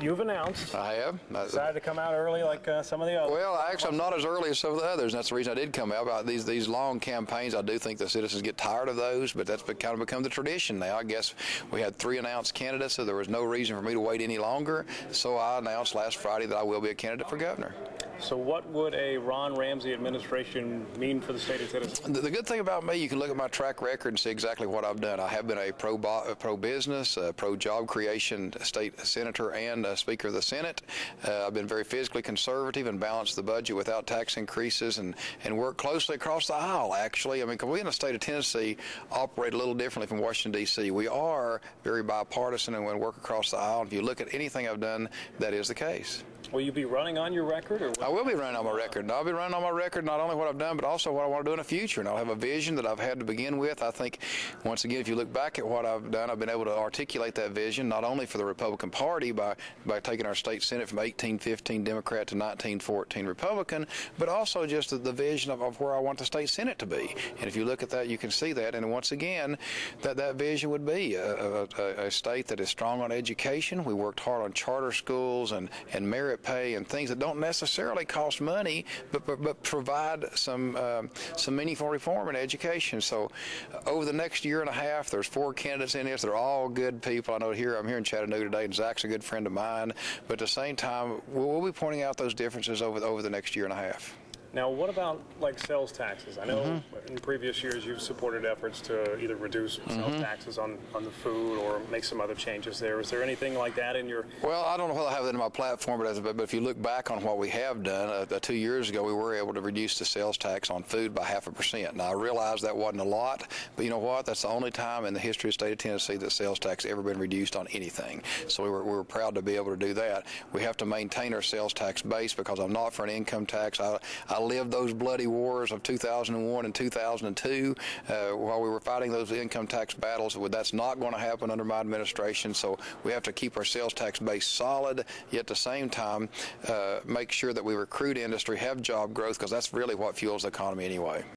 you've announced. I have. Decided to come out early like some of the others. Well, actually, I'm not as early as some of the others, and that's the reason I did come out. About these long campaigns, I do think the citizens get tired of those, but that's kind of become the tradition now. I guess we had 3 announced candidates, so there was no reason for me to wait any longer. So I announced last Friday that I will be a candidate for governor. So what would a Ron Ramsey administration mean for the state of Tennessee? The good thing about me, you can look at my track record and see exactly what I've done. I have been a pro-business, pro-job creation state senator and Speaker of the Senate. I've been very physically conservative and balanced the budget without tax increases and worked closely across the aisle, actually. I mean, 'cause we in the state of Tennessee operate a little differently from Washington, D.C. We are very bipartisan and work across the aisle. If you look at anything I've done, that is the case. Will you be running on your record? Or I will be running on my record. I'll be running on my record, not only what I've done, but also what I want to do in the future. And I'll have a vision that I've had to begin with. I think, once again, if you look back at what I've done, I've been able to articulate that vision, not only for the Republican Party by taking our state Senate from 18-15 Democrat to 19-14 Republican, but also just the vision of where I want the state Senate to be. And if you look at that, you can see that. And once again, that vision would be a state that is strong on education. We worked hard on charter schools and merit pay and things that don't necessarily cost money, but provide some meaningful reform in education. So over the next year and a half, there's 4 candidates in this. They're all good people. I know I'm here in Chattanooga today, and Zach's a good friend of mine. But at the same time, we'll be pointing out those differences over the next year and a half. Now, what about like sales taxes? I know in previous years you've supported efforts to either reduce sales taxes on the food or make some other changes there. Is there anything like that in your? Well, I don't know whether I have that in my platform, but if you look back on what we have done, 2 years ago we were able to reduce the sales tax on food by 0.5%. Now, I realize that wasn't a lot, but you know what? That's the only time in the history of the state of Tennessee that sales tax ever been reduced on anything. So we were proud to be able to do that. We have to maintain our sales tax base because I'm not for an income tax. I lived those bloody wars of 2001 and 2002 while we were fighting those income tax battles. That's not going to happen under my administration, so we have to keep our sales tax base solid, yet at the same time make sure that we recruit industry, have job growth, because that's really what fuels the economy anyway.